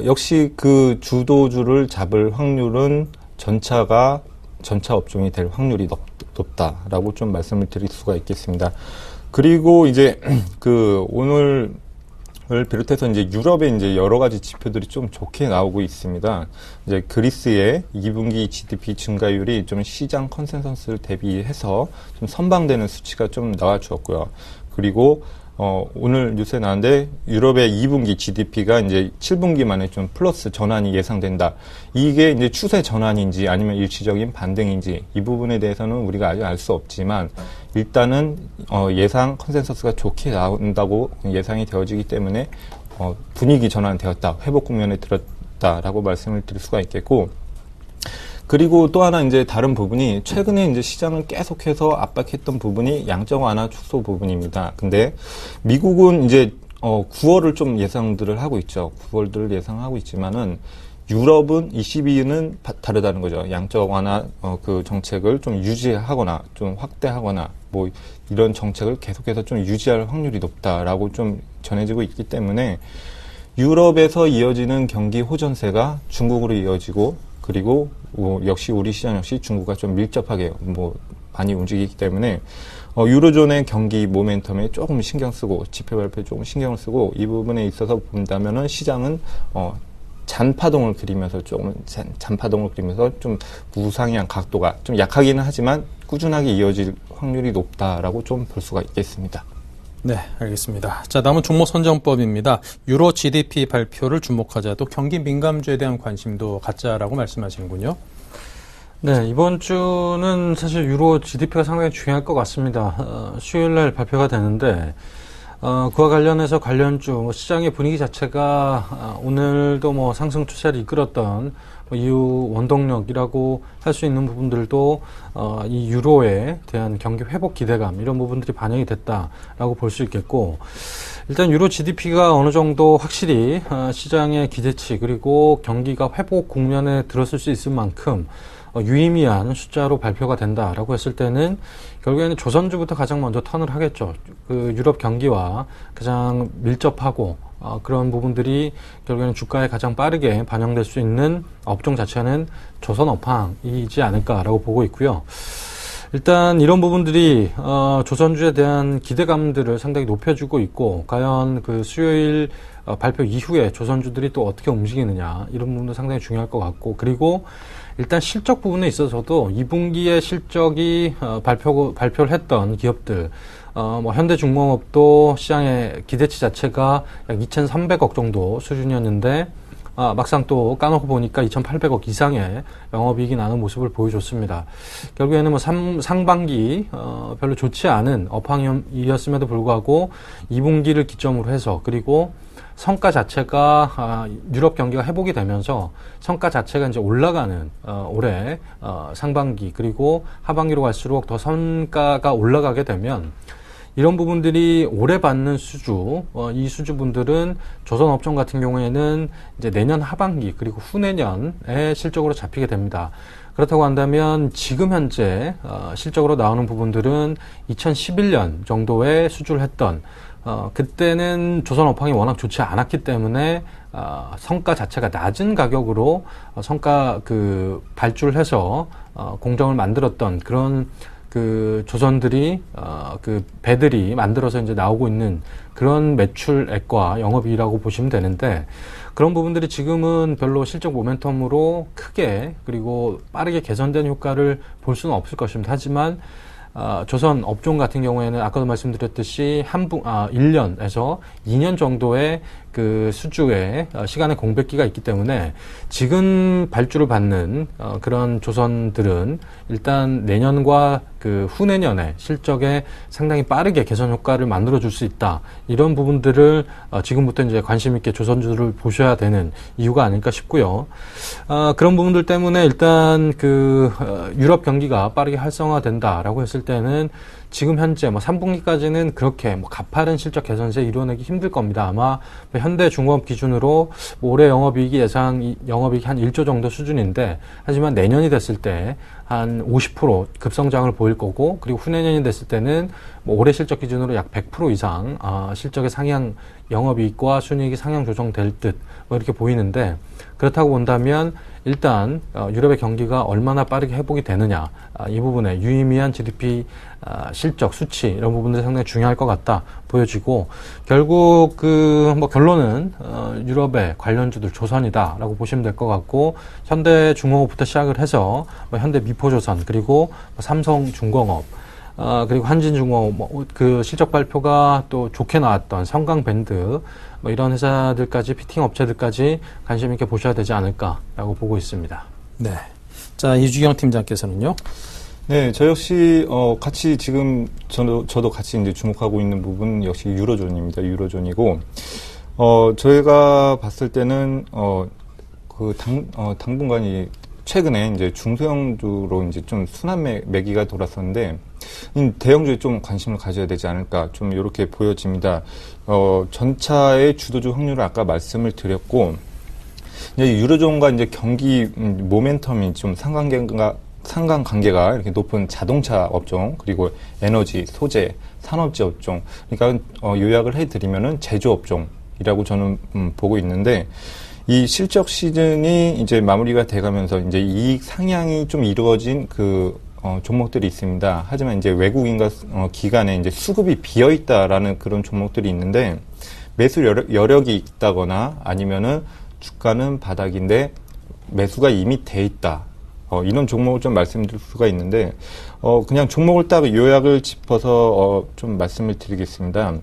역시 그 주도주를 잡을 확률은 전차 업종이 될 확률이 높다라고 좀 말씀을 드릴 수가 있겠습니다. 그리고 이제 오늘을 비롯해서 이제 유럽의 이제 여러 가지 지표들이 좀 좋게 나오고 있습니다. 이제 그리스의 2분기 GDP 증가율이 좀 시장 컨센서스를 대비해서 좀 선방되는 수치가 좀 나와 주었고요. 그리고 오늘 뉴스에 나왔는데 유럽의 2분기 GDP가 이제 7분기 만에 좀 플러스 전환이 예상된다. 이게 이제 추세 전환인지 아니면 일시적인 반등인지 이 부분에 대해서는 우리가 아직 알 수 없지만 일단은 예상 컨센서스가 좋게 나온다고 예상이 되어지기 때문에 분위기 전환되었다. 회복 국면에 들었다라고 말씀을 드릴 수가 있겠고, 그리고 또 하나 이제 다른 부분이 최근에 이제 시장을 계속해서 압박했던 부분이 양적 완화 축소 부분입니다. 근데 미국은 이제 9월을 좀 예상들을 하고 있죠. 9월들을 예상하고 있지만은 유럽은 22는 다르다는 거죠. 양적 완화 그 정책을 좀 유지하거나 좀 확대하거나 뭐 이런 정책을 계속해서 좀 유지할 확률이 높다라고 좀 전해지고 있기 때문에 유럽에서 이어지는 경기 호전세가 중국으로 이어지고, 그리고 역시 우리 시장 역시 중국과 좀 밀접하게 많이 움직이기 때문에 유로존의 경기 모멘텀에 조금 신경 쓰고 지표 발표에 조금 신경을 쓰고 이 부분에 있어서 본다면은 시장은 잔파동을 그리면서 좀 우상향 각도가 좀 약하기는 하지만 꾸준하게 이어질 확률이 높다라고 좀 볼 수가 있겠습니다. 네, 알겠습니다. 자, 다음은 종목 선정법입니다. 유로 GDP 발표를 주목하자도 경기 민감주에 대한 관심도 갖자라고 말씀하시는군요. 네, 이번 주는 사실 유로 GDP가 상당히 중요할 것 같습니다. 수요일 날 발표가 되는데, 그와 관련해서 관련주, 시장의 분위기 자체가 오늘도 상승 추세를 이끌었던 이후 원동력이라고 할 수 있는 부분들도 이 유로에 대한 경기 회복 기대감 이런 부분들이 반영이 됐다라고 볼 수 있겠고, 일단 유로 GDP가 어느 정도 확실히 시장의 기대치 그리고 경기가 회복 국면에 들었을 수 있을 만큼 유의미한 숫자로 발표가 된다라고 했을 때는 결국에는 조선주부터 가장 먼저 턴을 하겠죠. 그 유럽 경기와 가장 밀접하고 그런 부분들이 결국에는 주가에 가장 빠르게 반영될 수 있는 업종 자체는 조선 업황이지 않을까라고 보고 있고요. 일단 이런 부분들이 조선주에 대한 기대감들을 상당히 높여주고 있고, 과연 그 수요일 발표 이후에 조선주들이 또 어떻게 움직이느냐 이런 부분도 상당히 중요할 것 같고, 그리고 일단 실적 부분에 있어서도 2분기에 실적이 발표를 했던 기업들, 현대중공업도 시장의 기대치 자체가 약 2,300억 정도 수준이었는데, 막상 또 까놓고 보니까 2,800억 이상의 영업이익이 나는 모습을 보여줬습니다. 결국에는 상반기, 별로 좋지 않은 업황이었음에도 불구하고 2분기를 기점으로 해서, 그리고 성과 자체가 유럽 경기가 회복이 되면서 성과 자체가 이제 올라가는 올해 상반기 그리고 하반기로 갈수록 더 성과가 올라가게 되면 이런 부분들이 올해 받는 수주, 이 수주분들은 조선업종 같은 경우에는 이제 내년 하반기 그리고 후내년에 실적으로 잡히게 됩니다. 그렇다고 한다면 지금 현재 실적으로 나오는 부분들은 2011년 정도에 수주를 했던 그때는 조선업황이 워낙 좋지 않았기 때문에 성가 자체가 낮은 가격으로 성가 발주를 해서 공정을 만들었던 그런 조선들이 배들이 만들어서 이제 나오고 있는 그런 매출액과 영업이익이라고 보시면 되는데, 그런 부분들이 지금은 별로 실적 모멘텀으로 크게 그리고 빠르게 개선된 효과를 볼 수는 없을 것입니다. 하지만 조선 업종 같은 경우에는 아까도 말씀드렸듯이 1년에서 2년 정도의 수주의 시간의 공백기가 있기 때문에 지금 발주를 받는 그런 조선들은 일단 내년과 후내년에 실적에 상당히 빠르게 개선 효과를 만들어 줄 수 있다. 이런 부분들을 지금부터 이제 관심 있게 조선주를 보셔야 되는 이유가 아닐까 싶고요. 그런 부분들 때문에 일단 유럽 경기가 빠르게 활성화된다라고 했을 때는 지금 현재 3분기까지는 그렇게 가파른 실적 개선세 이뤄내기 힘들 겁니다. 아마 현대중공업 기준으로 올해 영업이익이 영업이익이 한 1조 정도 수준인데, 하지만 내년이 됐을 때 한 50% 급성장을 보일 거고, 그리고 후내년이 됐을 때는 올해 실적 기준으로 약 100% 이상 실적의 상향, 영업이익과 순이익이 상향 조정될 듯 이렇게 보이는데, 그렇다고 본다면 일단 유럽의 경기가 얼마나 빠르게 회복이 되느냐, 이 부분에 유의미한 GDP 실적 수치 이런 부분들이 상당히 중요할 것 같다 보여지고, 결국 결론은 유럽의 관련주들 조선이다라고 보시면 될 것 같고, 현대중공업부터 시작을 해서 현대미포조선 그리고 삼성중공업 그리고 한진중공업 실적 발표가 또 좋게 나왔던 성강밴드 이런 회사들까지, 피팅 업체들까지 관심 있게 보셔야 되지 않을까라고 보고 있습니다. 네. 자, 이주경 팀장께서는요? 네, 저 역시 같이 지금 저도 같이 이제 주목하고 있는 부분 역시 유로존입니다. 유로존이고, 저희가 봤을 때는 당분간이 최근에 이제 중소형주로 이제 좀 순환 매기가 돌았었는데, 대형주에 좀 관심을 가져야 되지 않을까, 좀 이렇게 보여집니다. 전차의 주도주 확률을 아까 말씀을 드렸고, 이제 유로존과 이제 경기 모멘텀이 좀 상관관계가 이렇게 높은 자동차 업종, 그리고 에너지, 소재, 산업재 업종, 그러니까 요약을 해드리면은 제조 업종이라고 저는 보고 있는데, 이 실적 시즌이 이제 마무리가 돼가면서 이제 이익 상향이 좀 이루어진 종목들이 있습니다. 하지만 이제 외국인과 기관에 이제 수급이 비어 있다라는 그런 종목들이 있는데, 매수 여력이 있다거나 아니면은 주가는 바닥인데 매수가 이미 돼 있다. 이런 종목을 좀 말씀드릴 수가 있는데, 그냥 종목을 딱 요약을 짚어서 좀 말씀을 드리겠습니다.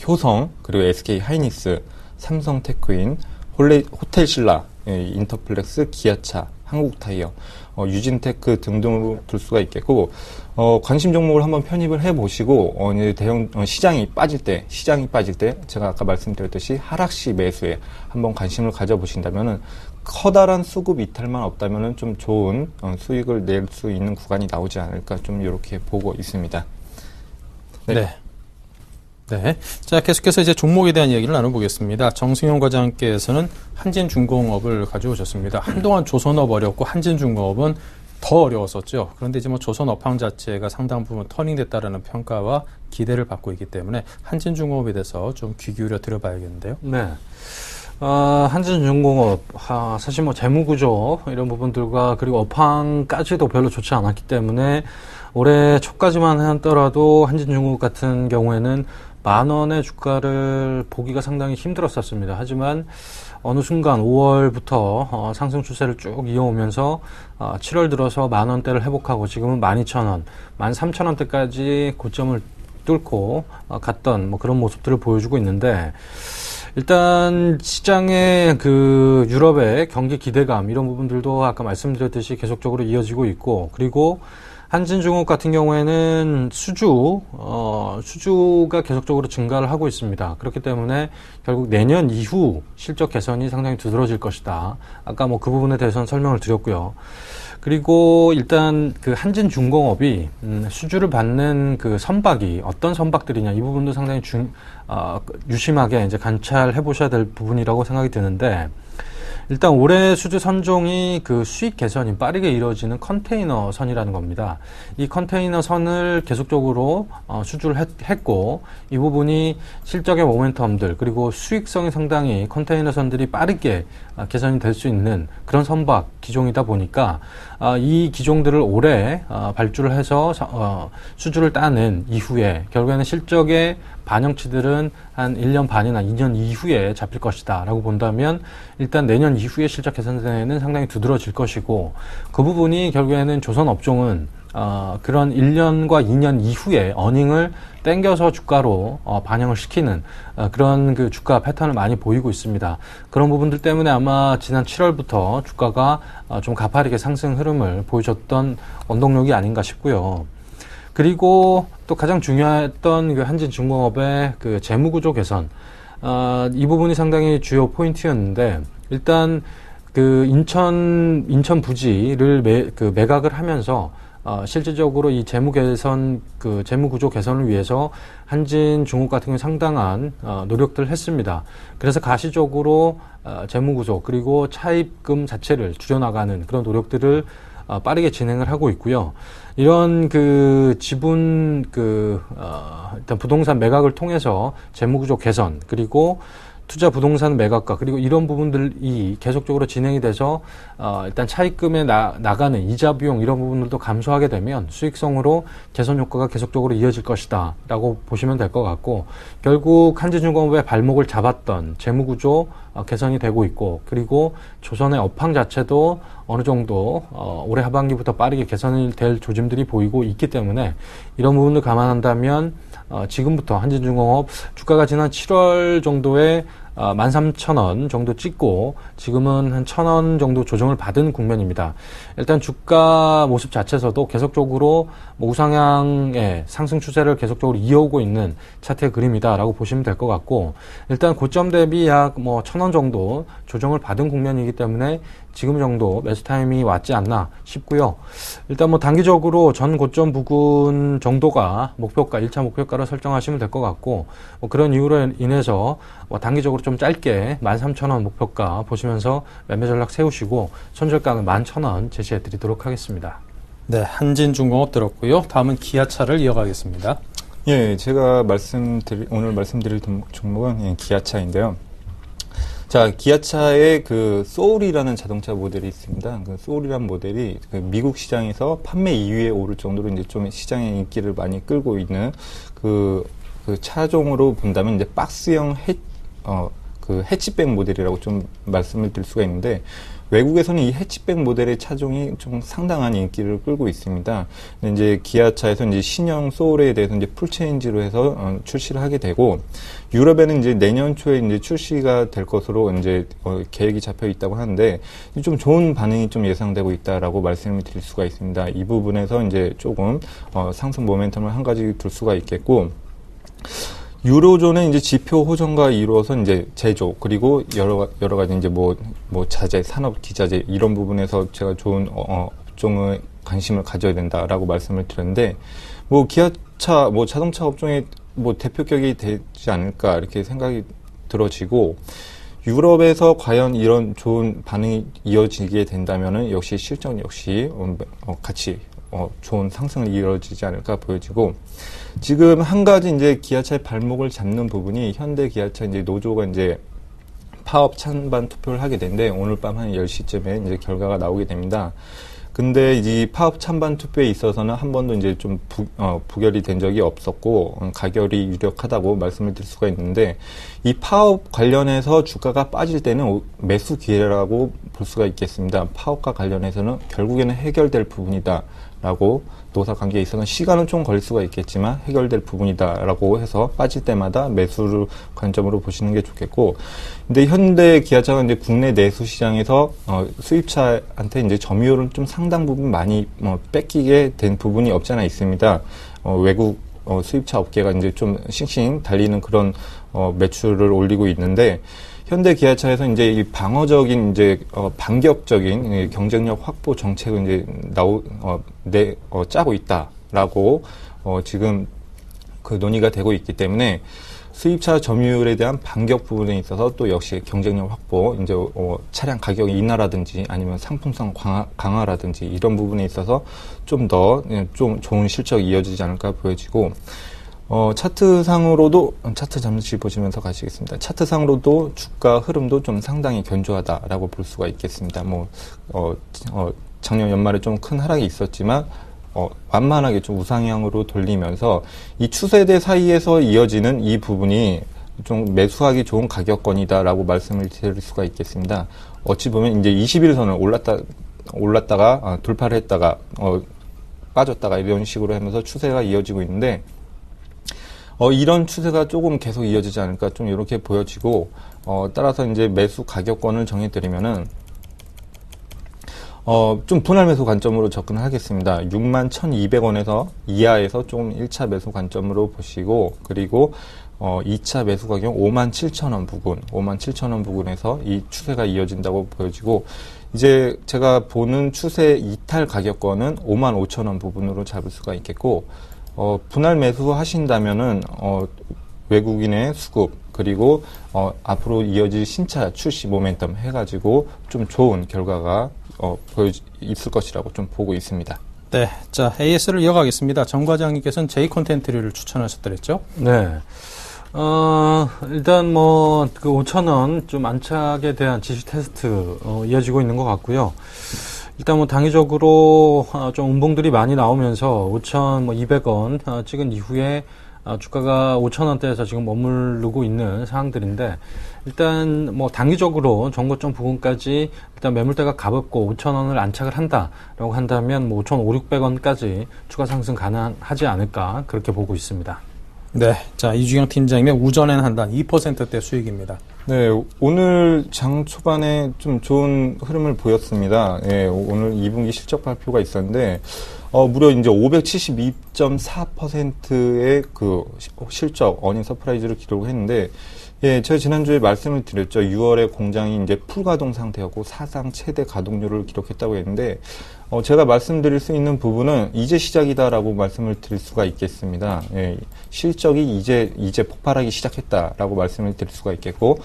효성, 그리고 SK 하이닉스, 삼성 테크인, 호텔신라, 인터플렉스, 기아차, 한국타이어, 유진테크 등등으로 둘 수가 있겠고, 관심 종목을 한번 편입을 해보시고, 이제 시장이 빠질 때, 제가 아까 말씀드렸듯이 하락시 매수에 한번 관심을 가져보신다면은, 커다란 수급 이탈만 없다면은 좀 좋은 수익을 낼 수 있는 구간이 나오지 않을까, 좀 이렇게 보고 있습니다. 네. 네. 자, 계속해서 이제 종목에 대한 이야기를 나눠보겠습니다. 정승용 과장께서는 한진중공업을 가져오셨습니다. 한동안 조선업 어렵고 한진중공업은 더 어려웠었죠. 그런데 이제 조선 업황 자체가 상당 부분 터닝됐다라는 평가와 기대를 받고 있기 때문에 한진중공업에 대해서 좀 귀 기울여 들어봐야겠는데요. 네. 한진중공업, 사실 재무구조 이런 부분들과 그리고 업황까지도 별로 좋지 않았기 때문에 올해 초까지만 하더라도 한진중공업 같은 경우에는 10,000원의 주가를 보기가 상당히 힘들었었습니다. 하지만 어느 순간 5월부터 상승 추세를 쭉 이어오면서 7월 들어서 10,000원대를 회복하고 지금은 12,000원, 13,000원대까지 고점을 뚫고 갔던 그런 모습들을 보여주고 있는데, 일단 시장의 유럽의 경기 기대감 이런 부분들도 아까 말씀드렸듯이 계속적으로 이어지고 있고, 그리고 한진중업 같은 경우에는 수주가 계속적으로 증가를 하고 있습니다. 그렇기 때문에 결국 내년 이후 실적 개선이 상당히 두드러질 것이다. 아까 뭐 그 부분에 대해서는 설명을 드렸고요. 그리고 일단 그 한진중공업이 수주를 받는 그 선박이 어떤 선박들이냐 이 부분도 상당히 유심하게 이제 관찰해 보셔야 될 부분이라고 생각이 드는데, 일단 올해 수주 선종이 그 수익 개선이 빠르게 이루어지는 컨테이너 선이라는 겁니다. 이 컨테이너 선을 계속적으로 수주를 했고, 이 부분이 실적의 모멘텀들 그리고 수익성이 상당히 컨테이너 선들이 빠르게 개선이 될 수 있는 그런 선박 기종이다 보니까 이 기종들을 올해 발주를 해서 수주를 따는 이후에 결국에는 실적의 반영치들은 한 1년 반이나 2년 이후에 잡힐 것이다 라고 본다면, 일단 내년 이후에 실적 개선세는 상당히 두드러질 것이고, 그 부분이 결국에는 조선업종은 그런 1년과 2년 이후에 어닝을 땡겨서 주가로 반영을 시키는 그런 그 주가 패턴을 많이 보이고 있습니다. 그런 부분들 때문에 아마 지난 7월부터 주가가 좀 가파르게 상승 흐름을 보여줬던 원동력이 아닌가 싶고요. 그리고 또 가장 중요했던 그 한진중공업의 그 재무구조 개선, 이 부분이 상당히 주요 포인트였는데, 일단 그 인천 부지를 매각을 하면서 실질적으로 이 재무구조 개선을 위해서 한진중업 같은 경우 상당한 노력들을 했습니다. 그래서 가시적으로 재무구조 그리고 차입금 자체를 줄여나가는 그런 노력들을 빠르게 진행을 하고 있고요. 이런 그 지분 일단 부동산 매각을 통해서 재무구조 개선 그리고 투자 부동산 매각과 그리고 이런 부분들이 계속적으로 진행이 돼서 일단 차입금에 나가는 이자 비용 이런 부분들도 감소하게 되면 수익성으로 개선 효과가 계속적으로 이어질 것이다 라고 보시면 될 것 같고, 결국 한진중공업의 발목을 잡았던 재무구조 개선이 되고 있고, 그리고 조선의 업황 자체도 어느 정도 올해 하반기부터 빠르게 개선이 될 조짐들이 보이고 있기 때문에, 이런 부분을 감안한다면 지금부터 한진중공업 주가가 지난 7월 정도에 13,000원 정도 찍고 지금은 한 1,000원 정도 조정을 받은 국면입니다. 일단 주가 모습 자체에서도 계속적으로 우상향의 상승 추세를 계속적으로 이어오고 있는 차트의 그림이다라고 보시면 될 것 같고, 일단 고점 대비 약 1,000원 정도 조정을 받은 국면이기 때문에 지금 정도 매수 타임이 왔지 않나 싶고요. 일단 단기적으로 전 고점 부근 정도가 목표가, 1차 목표가로 설정하시면 될 것 같고, 그런 이유로 인해서 단기적으로 좀 짧게 13,000원 목표가 보시면서 매매 전략 세우시고 손절가는 11,000원 제시해 드리도록 하겠습니다. 네, 한진중공업 들었고요. 다음은 기아차를 이어가겠습니다. 예, 제가 오늘 말씀드릴 종목은 기아차인데요. 자, 기아차의 그 소울이라는 자동차 모델이 있습니다. 그 소울이라는 모델이 그 미국 시장에서 판매 2위에 오를 정도로 이제 좀 시장의 인기를 많이 끌고 있는 그 차종으로 본다면 이제 박스형 해치백 모델이라고 좀 말씀을 드릴 수가 있는데, 외국에서는 이 해치백 모델의 차종이 좀 상당한 인기를 끌고 있습니다. 이제 기아차에서 이제 신형 소울에 대해서 이제 풀체인지로 해서 출시를 하게 되고, 유럽에는 이제 내년 초에 이제 출시가 될 것으로 이제 계획이 잡혀 있다고 하는데, 좀 좋은 반응이 좀 예상되고 있다라고 말씀을 드릴 수가 있습니다. 이 부분에서 이제 조금 상승 모멘텀을 한 가지 둘 수가 있겠고, 유로존의 이제 지표 호전과 이루어서 이제 제조 그리고 여러 가지 이제 뭐 자재, 산업 기자재 이런 부분에서 제가 좋은 업종에 관심을 가져야 된다라고 말씀을 드렸는데, 기아차 자동차 업종의 대표격이 되지 않을까 이렇게 생각이 들어지고, 유럽에서 과연 이런 좋은 반응이 이어지게 된다면은 역시 실적 역시 같이 좋은 상승을 이루어지지 않을까 보여지고, 지금 한 가지 이제 기아차의 발목을 잡는 부분이 현대 기아차 이제 노조가 이제 파업 찬반 투표를 하게 되는데, 오늘 밤 한 10시쯤에 이제 결과가 나오게 됩니다. 근데 이 파업 찬반 투표에 있어서는 한 번도 이제 좀 부결이 된 적이 없었고, 가결이 유력하다고 말씀을 드릴 수가 있는데, 이 파업 관련해서 주가가 빠질 때는 매수 기회라고 볼 수가 있겠습니다. 파업과 관련해서는 결국에는 해결될 부분이다 라고 노사 관계에 있어서는 시간은 좀 걸릴 수가 있겠지만 해결될 부분이다라고 해서 빠질 때마다 매수를 관점으로 보시는 게 좋겠고, 근데 현대 기아차가 이제 국내 내수 시장에서 수입차한테 이제 점유율은 좀 상당 부분 많이 뺏기게 된 부분이 없지 않아 있습니다. 외국 수입차 업계가 이제 좀 싱싱 달리는 그런 매출을 올리고 있는데, 현대 기아차에서 이제 이 방어적인 이제 반격적인 경쟁력 확보 정책을 이제 짜고 있다라고 지금 그 논의가 되고 있기 때문에 수입차 점유율에 대한 반격 부분에 있어서 또 역시 경쟁력 확보, 이제 차량 가격 인하라든지 아니면 상품성 강화라든지 이런 부분에 있어서 좀 더 좀 좋은 실적이 이어지지 않을까 보여지고, 차트상으로도, 차트 잠시 보시면서 가시겠습니다. 차트상으로도 주가 흐름도 좀 상당히 견조하다라고 볼 수가 있겠습니다. 작년 연말에 좀 큰 하락이 있었지만, 완만하게 좀 우상향으로 돌리면서 이 추세대 사이에서 이어지는 이 부분이 좀 매수하기 좋은 가격권이다라고 말씀을 드릴 수가 있겠습니다. 어찌 보면 이제 21선을 올랐다가 돌파를 했다가, 빠졌다가 이런 식으로 하면서 추세가 이어지고 있는데, 이런 추세가 조금 계속 이어지지 않을까 좀 이렇게 보여지고, 따라서 이제 매수 가격권을 정해드리면은, 좀 분할 매수 관점으로 접근을 하겠습니다. 61,200원에서 이하에서 좀 1차 매수 관점으로 보시고, 그리고 2차 매수 가격 57,000원 부근, 57,000원 부근에서 이 추세가 이어진다고 보여지고, 이제 제가 보는 추세 이탈 가격권은 55,000원 부분으로 잡을 수가 있겠고, 분할 매수 하신다면은, 외국인의 수급, 그리고, 앞으로 이어질 신차 출시 모멘텀 해가지고 좀 좋은 결과가, 있을 것이라고 좀 보고 있습니다. 네. 자, AS를 이어가겠습니다. 정 과장님께서는 J 콘텐트리를 추천하셨더랬죠? 네. 일단 그 5,000원 좀 안착에 대한 지시 테스트, 이어지고 있는 것 같고요. 일단 단기적으로 좀 음봉들이 많이 나오면서 5,200원 찍은 이후에 주가가 5,000원대에서 지금 머무르고 있는 상황들인데, 일단 단기적으로 정고점 부근까지 일단 매물대가 가볍고 5,000원을 안착을 한다라고 한다면 5,500~600원까지 추가 상승 가능하지 않을까 그렇게 보고 있습니다. 네. 자, 이주경 팀장님의 우전엔 한단 2%대 수익입니다. 네, 오늘 장 초반에 좀 좋은 흐름을 보였습니다. 예, 오늘 2분기 실적 발표가 있었는데, 무려 이제 572.4%의 그 실적, 어닝 서프라이즈를 기록을 했는데, 예, 제가 지난주에 말씀을 드렸죠. 6월에 공장이 이제 풀가동 상태였고 사상 최대 가동률을 기록했다고 했는데, 제가 말씀드릴 수 있는 부분은 이제 시작이다라고 말씀을 드릴 수가 있겠습니다. 예, 실적이 이제 폭발하기 시작했다라고 말씀을 드릴 수가 있겠고,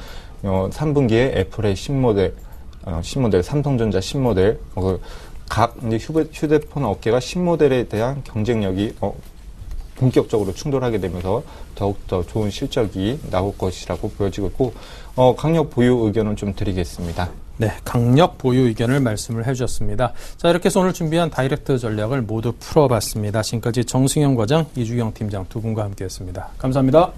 3분기에 애플의 신모델, 삼성전자 신모델, 각 이제 휴대폰 업계가 신모델에 대한 경쟁력이 본격적으로 충돌하게 되면서 더욱더 좋은 실적이 나올 것이라고 보여지고 있고, 강력 보유 의견을 좀 드리겠습니다. 네, 강력 보유 의견을 말씀을 해주셨습니다. 자, 이렇게 해서 오늘 준비한 다이렉트 전략을 모두 풀어봤습니다. 지금까지 정승현 과장, 이주경 팀장 두 분과 함께했습니다. 감사합니다.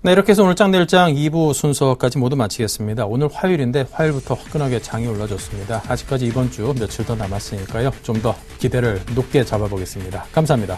네, 이렇게 해서 오늘 짱내일장 2부 순서까지 모두 마치겠습니다. 오늘 화요일인데 화요일부터 화끈하게 장이 올라졌습니다. 아직까지 이번 주 며칠 더 남았으니까요. 좀 더 기대를 높게 잡아보겠습니다. 감사합니다.